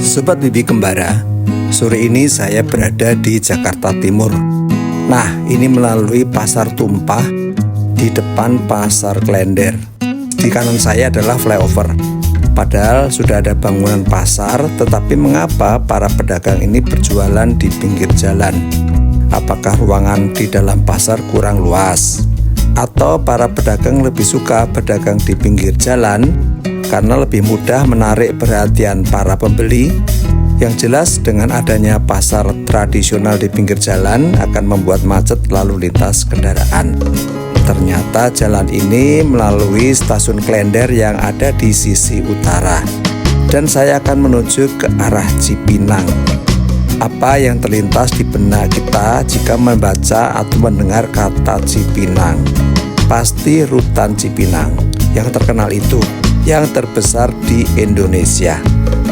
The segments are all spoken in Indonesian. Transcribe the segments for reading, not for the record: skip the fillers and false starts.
Sobat Bibi Kembara, sore ini saya berada di Jakarta Timur. Nah, ini melalui Pasar Tumpah di depan Pasar Klender. Di kanan saya adalah flyover. Padahal sudah ada bangunan pasar, tetapi mengapa para pedagang ini berjualan di pinggir jalan? Apakah ruangan di dalam pasar kurang luas? Atau para pedagang lebih suka berdagang di pinggir jalan karena lebih mudah menarik perhatian para pembeli? Yang jelas dengan adanya pasar tradisional di pinggir jalan akan membuat macet lalu lintas kendaraan. Ternyata jalan ini melalui stasiun Klender yang ada di sisi utara. Dan saya akan menuju ke arah Cipinang. Apa yang terlintas di benak kita jika membaca atau mendengar kata Cipinang? Pasti Rutan Cipinang yang terkenal itu, yang terbesar di Indonesia.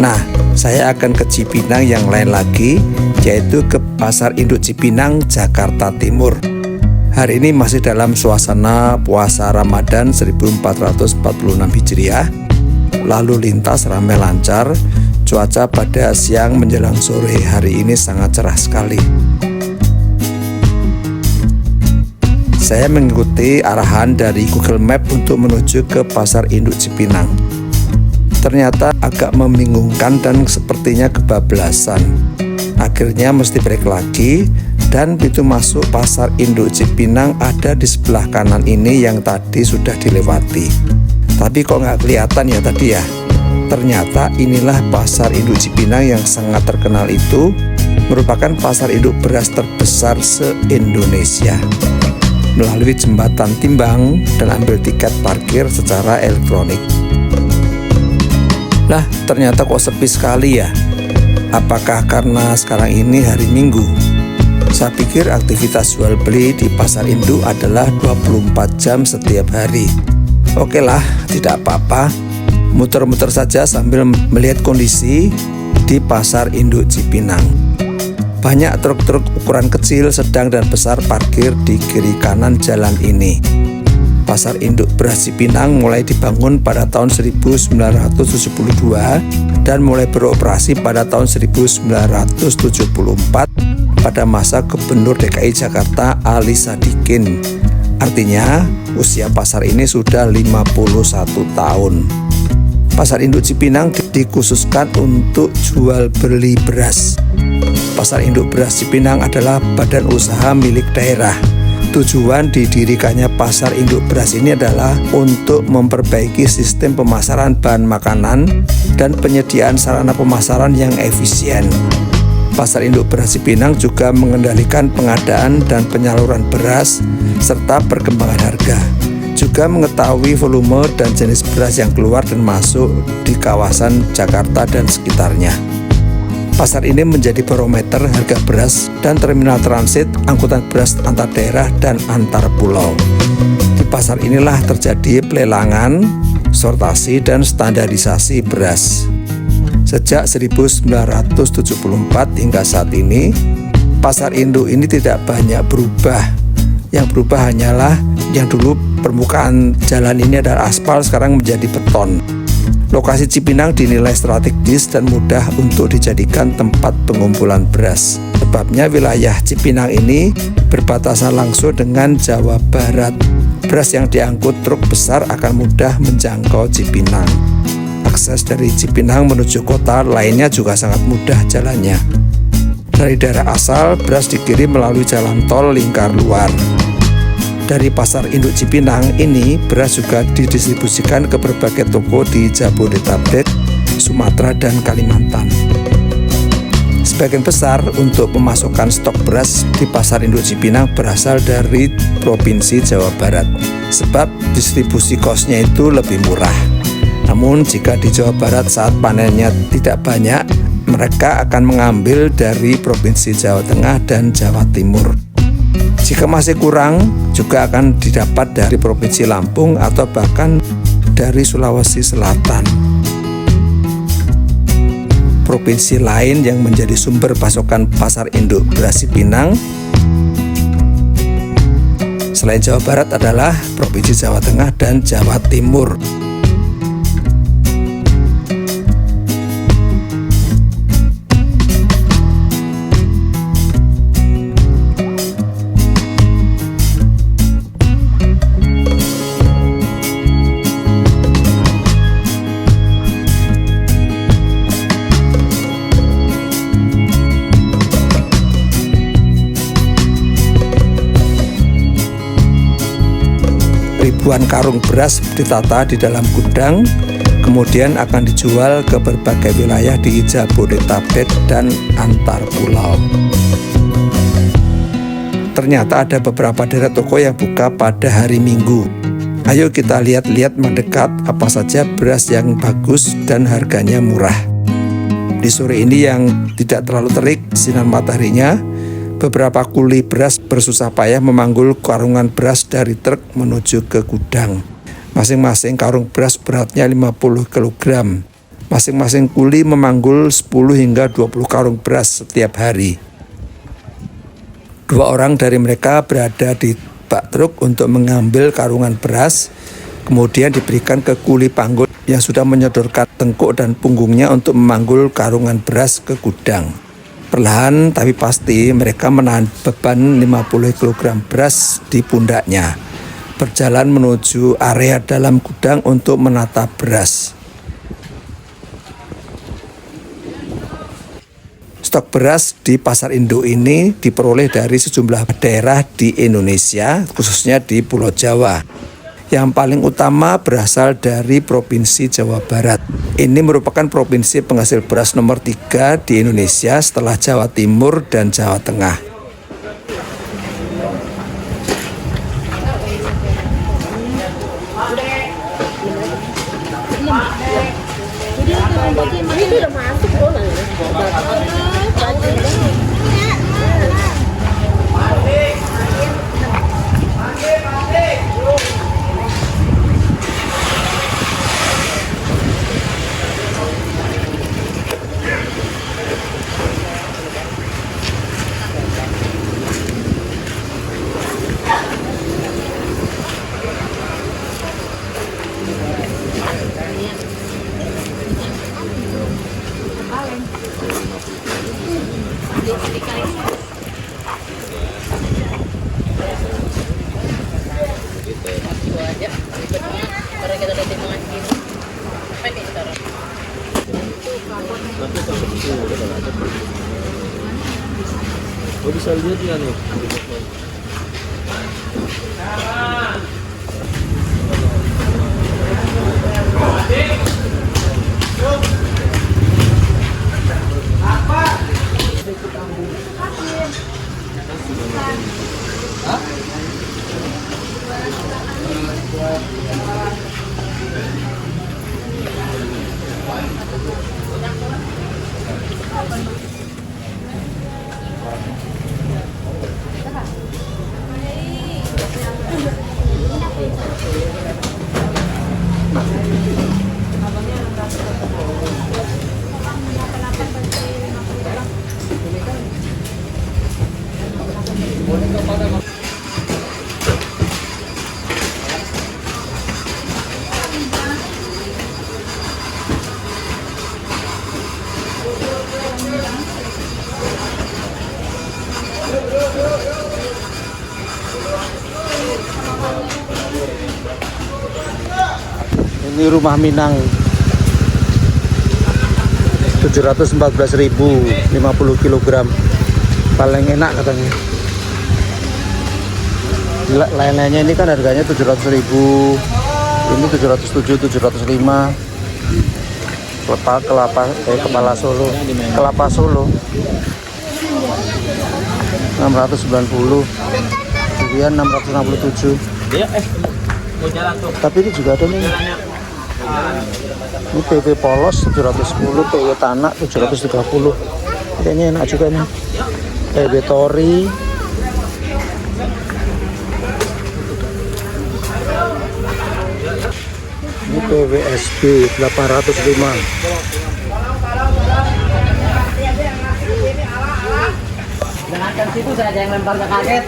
Nah, saya akan ke Cipinang yang lain lagi, yaitu ke Pasar Induk Cipinang, Jakarta Timur. Hari ini masih dalam suasana puasa Ramadan 1446 Hijriah. Lalu lintas ramai lancar. Cuaca pada siang menjelang sore hari ini sangat cerah sekali. Saya mengikuti arahan dari Google Map untuk menuju ke Pasar Induk Cipinang. Ternyata agak membingungkan dan sepertinya kebablasan. Akhirnya mesti break lagi, dan pintu masuk Pasar Induk Cipinang ada di sebelah kanan ini yang tadi sudah dilewati. Tapi kok nggak kelihatan ya tadi ya? Ternyata inilah Pasar Induk Cipinang yang sangat terkenal itu, merupakan pasar induk beras terbesar se-Indonesia. Melalui jembatan timbang dan ambil tiket parkir secara elektronik. Lah, ternyata kok sepi sekali ya? Apakah karena sekarang ini hari Minggu? Saya pikir aktivitas jual beli di pasar induk adalah 24 jam setiap hari. Oke lah, tidak apa-apa. Muter-muter saja sambil melihat kondisi di Pasar Induk Cipinang. Banyak truk-truk ukuran kecil, sedang, dan besar parkir di kiri kanan jalan ini. Pasar Induk Beras Cipinang mulai dibangun pada tahun 1972 dan mulai beroperasi pada tahun 1974 pada masa Gubernur DKI Jakarta Ali Sadikin. Artinya, usia pasar ini sudah 51 tahun. Pasar Induk Cipinang dikhususkan untuk jual beli beras. Pasar Induk Beras Cipinang adalah badan usaha milik daerah. Tujuan didirikannya Pasar Induk Beras ini adalah untuk memperbaiki sistem pemasaran bahan makanan dan penyediaan sarana pemasaran yang efisien. Pasar Induk Beras Cipinang juga mengendalikan pengadaan dan penyaluran beras serta perkembangan harga. Juga mengetahui volume dan jenis beras yang keluar dan masuk di kawasan Jakarta dan sekitarnya. Pasar ini menjadi barometer harga beras dan terminal transit angkutan beras antar daerah dan antar pulau. Di pasar inilah terjadi pelelangan, sortasi, dan standarisasi beras. Sejak 1974 hingga saat ini, pasar induk ini tidak banyak berubah. Yang berubah hanyalah yang dulu permukaan jalan ini adalah aspal, sekarang menjadi beton. Lokasi Cipinang dinilai strategis dan mudah untuk dijadikan tempat pengumpulan beras. Sebabnya wilayah Cipinang ini berbatasan langsung dengan Jawa Barat. Beras yang diangkut truk besar akan mudah menjangkau Cipinang. Akses dari Cipinang menuju kota lainnya juga sangat mudah jalannya. Dari daerah asal, beras dikirim melalui jalan tol lingkar luar. Dari Pasar Induk Cipinang ini, beras juga didistribusikan ke berbagai toko di Jabodetabek, Sumatera, dan Kalimantan. Sebagian besar untuk pemasukan stok beras di Pasar Induk Cipinang berasal dari Provinsi Jawa Barat, sebab distribusi kosnya itu lebih murah. Namun jika di Jawa Barat saat panennya tidak banyak, mereka akan mengambil dari Provinsi Jawa Tengah dan Jawa Timur. Jika masih kurang, juga akan didapat dari Provinsi Lampung atau bahkan dari Sulawesi Selatan. Provinsi lain yang menjadi sumber pasokan Pasar Induk Beras Cipinang selain Jawa Barat adalah Provinsi Jawa Tengah dan Jawa Timur. Ribuan karung beras ditata di dalam gudang, kemudian akan dijual ke berbagai wilayah di Jabodetabek dan antar pulau. Ternyata ada beberapa deret toko yang buka pada hari Minggu. Ayo kita lihat-lihat mendekat apa saja beras yang bagus dan harganya murah. Di sore ini yang tidak terlalu terik sinar mataharinya, beberapa kuli beras bersusah payah memanggul karungan beras dari truk menuju ke gudang. Masing-masing karung beras beratnya 50 kg. Masing-masing kuli memanggul 10 hingga 20 karung beras setiap hari. 2 orang dari mereka berada di bak truk untuk mengambil karungan beras, kemudian diberikan ke kuli panggul yang sudah menyodorkan tengkuk dan punggungnya untuk memanggul karungan beras ke gudang. Perlahan tapi pasti mereka menahan beban 50 kg beras di pundaknya, berjalan menuju area dalam gudang untuk menata beras. Stok beras di Pasar Induk ini diperoleh dari sejumlah daerah di Indonesia, khususnya di Pulau Jawa. Yang paling utama berasal dari Provinsi Jawa Barat. Ini merupakan provinsi penghasil beras nomor 3 di Indonesia setelah Jawa Timur dan Jawa Tengah. Oh, bisa lihat ya nih. Ini rumah Minang 714.000 50 kg paling enak katanya. Lain-lainnya ini kan harganya 700.000, ini 707, 705. Kelapa Solo 690, kemudian 667. Tapi ini juga ada nih. Ini PW polos 710, PW tanak 730. Kayaknya enak juga nih. PW tori. Ini PW SB 805. Dengarkan situ saya ada yang lempar ke kaget.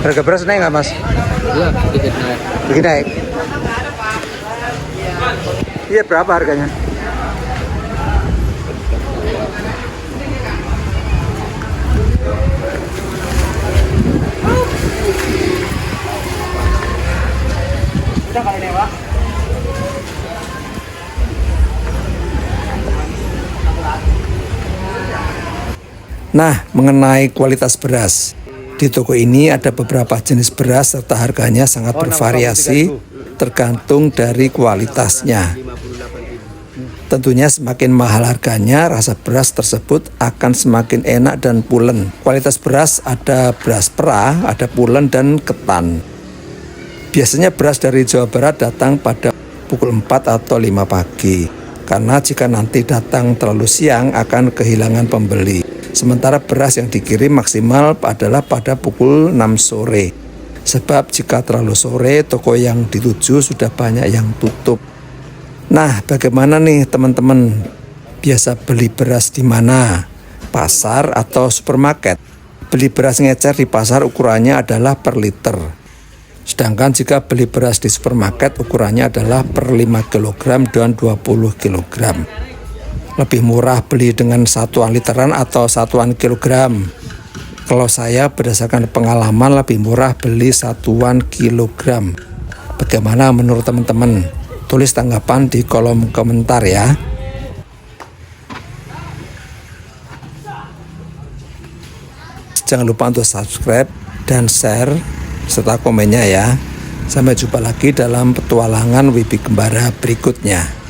Harga beras naik nggak, Mas? Iya, sedikit naik. Sedikit naik. Iya, berapa harganya? Udah kali dewa. Nah, mengenai kualitas beras, di toko ini ada beberapa jenis beras serta harganya sangat bervariasi tergantung dari kualitasnya. Tentunya semakin mahal harganya, rasa beras tersebut akan semakin enak dan pulen. Kualitas beras ada beras perah, ada pulen dan ketan. Biasanya beras dari Jawa Barat datang pada pukul 4 atau 5 pagi. Karena jika nanti datang terlalu siang akan kehilangan pembeli. Sementara beras yang dikirim maksimal adalah pada pukul 6 sore. Sebab jika terlalu sore, toko yang dituju sudah banyak yang tutup. Nah, bagaimana nih teman-teman? Biasa beli beras di mana? Pasar atau supermarket? Beli beras ngecer di pasar ukurannya adalah per liter. Sedangkan jika beli beras di supermarket ukurannya adalah per 5 kg dan 20 kg. Lebih murah beli dengan satuan literan atau satuan kilogram. Kalau saya berdasarkan pengalaman lebih murah beli satuan kilogram. Bagaimana menurut teman-teman? Tulis tanggapan di kolom komentar ya. Jangan lupa untuk subscribe dan share serta komennya ya. Sampai jumpa lagi dalam petualangan Wibi Kembara berikutnya.